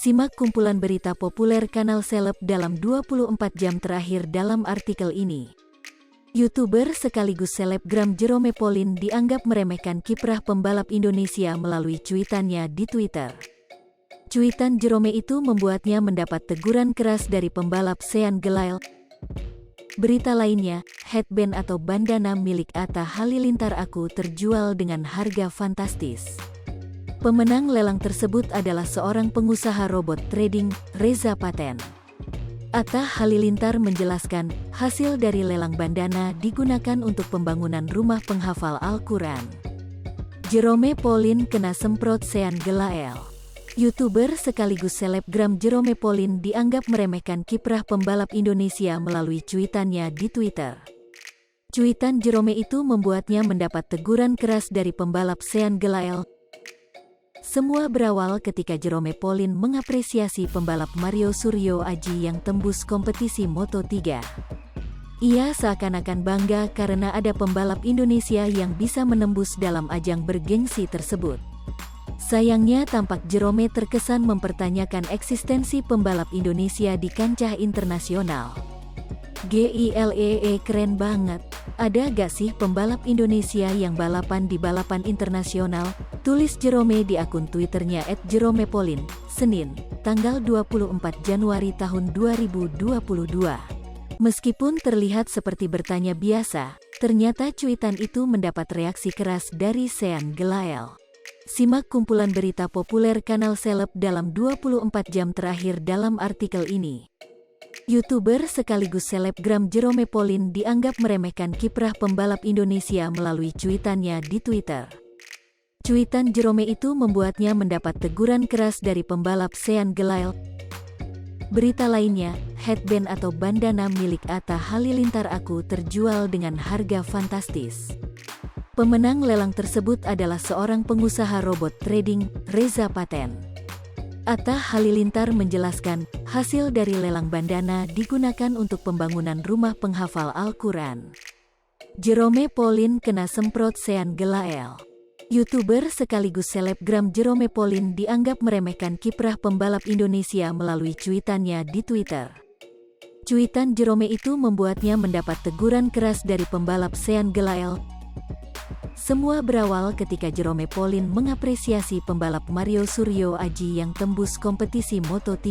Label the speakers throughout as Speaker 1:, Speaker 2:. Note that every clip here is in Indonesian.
Speaker 1: Simak kumpulan berita populer kanal seleb dalam 24 jam terakhir dalam artikel ini. YouTuber sekaligus selebgram Jerome Pauline dianggap meremehkan kiprah pembalap Indonesia melalui cuitannya di Twitter. Cuitan Jerome itu membuatnya mendapat teguran keras dari pembalap Sean Gelael. Berita lainnya, headband atau bandana milik Atta Halilintar aku terjual dengan harga fantastis. Pemenang lelang tersebut adalah seorang pengusaha robot trading, Reza Paten. Atta Halilintar menjelaskan, hasil dari lelang bandana digunakan untuk pembangunan rumah penghafal Al-Quran. Jerome Pauline kena semprot Sean Gelael. YouTuber sekaligus selebgram Jerome Pauline dianggap meremehkan kiprah pembalap Indonesia melalui cuitannya di Twitter. Cuitan Jerome itu membuatnya mendapat teguran keras dari pembalap Sean Gelael. Semua berawal ketika Jerome Pauline mengapresiasi pembalap Mario Suryo Aji yang tembus kompetisi Moto3. Ia seakan-akan bangga karena ada pembalap Indonesia yang bisa menembus dalam ajang bergengsi tersebut. Sayangnya tampak Jerome terkesan mempertanyakan eksistensi pembalap Indonesia di kancah internasional. Gile, keren banget. Ada gak sih pembalap Indonesia yang balapan di balapan internasional? Tulis Jerome di akun Twitternya @jeromepauline, Senin, tanggal 24 Januari tahun 2022. Meskipun terlihat seperti bertanya biasa, ternyata cuitan itu mendapat reaksi keras dari Sean Gelael. Simak kumpulan berita populer kanal seleb dalam 24 jam terakhir dalam artikel ini. YouTuber sekaligus selebgram Jerome Pauline dianggap meremehkan kiprah pembalap Indonesia melalui cuitannya di Twitter. Cuitan Jerome itu membuatnya mendapat teguran keras dari pembalap Sean Gelael. Berita lainnya, headband atau bandana milik Atta Halilintar aku terjual dengan harga fantastis. Pemenang lelang tersebut adalah seorang pengusaha robot trading, Reza Paten. Atta Halilintar menjelaskan, hasil dari lelang bandana digunakan untuk pembangunan rumah penghafal Al-Quran. Jerome Pauline kena semprot Sean Gelael. YouTuber sekaligus selebgram Jerome Pauline dianggap meremehkan kiprah pembalap Indonesia melalui cuitannya di Twitter. Cuitan Jerome itu membuatnya mendapat teguran keras dari pembalap Sean Gelael. Semua berawal ketika Jerome Pauline mengapresiasi pembalap Mario Suryo Aji yang tembus kompetisi Moto3.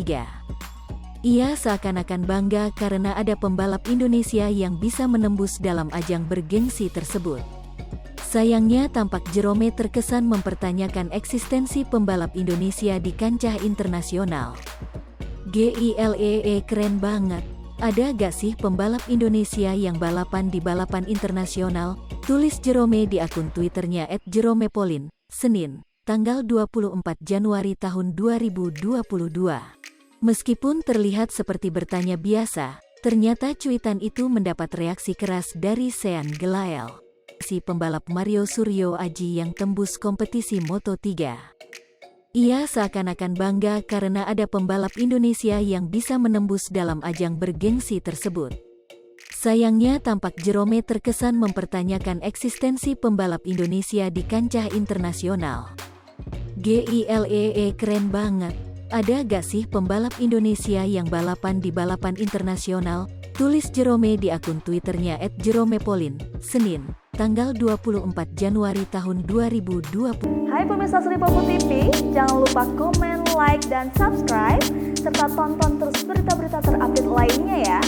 Speaker 1: Ia seakan-akan bangga karena ada pembalap Indonesia yang bisa menembus dalam ajang bergengsi tersebut. Sayangnya tampak Jerome terkesan mempertanyakan eksistensi pembalap Indonesia di kancah internasional. Gile, keren banget. Ada gak sih pembalap Indonesia yang balapan di balapan internasional? Tulis Jerome di akun Twitternya @jeromepauline, Senin, tanggal 24 Januari tahun 2022. Meskipun terlihat seperti bertanya biasa, ternyata cuitan itu mendapat reaksi keras dari Sean Gelael. Si pembalap Mario Suryo Aji yang tembus kompetisi Moto3. Ia seakan-akan bangga karena ada pembalap Indonesia yang bisa menembus dalam ajang bergengsi tersebut. Sayangnya tampak Jerome terkesan mempertanyakan eksistensi pembalap Indonesia di kancah internasional. Gile, keren banget. Ada gak sih pembalap Indonesia yang balapan di balapan internasional? Tulis Jerome di akun Twitternya @jeromepauline, Senin, tanggal 24 Januari tahun 2020.
Speaker 2: Hai pemirsa Sri Popo TV, jangan lupa komen, like, dan subscribe, serta tonton terus berita-berita terupdate lainnya ya.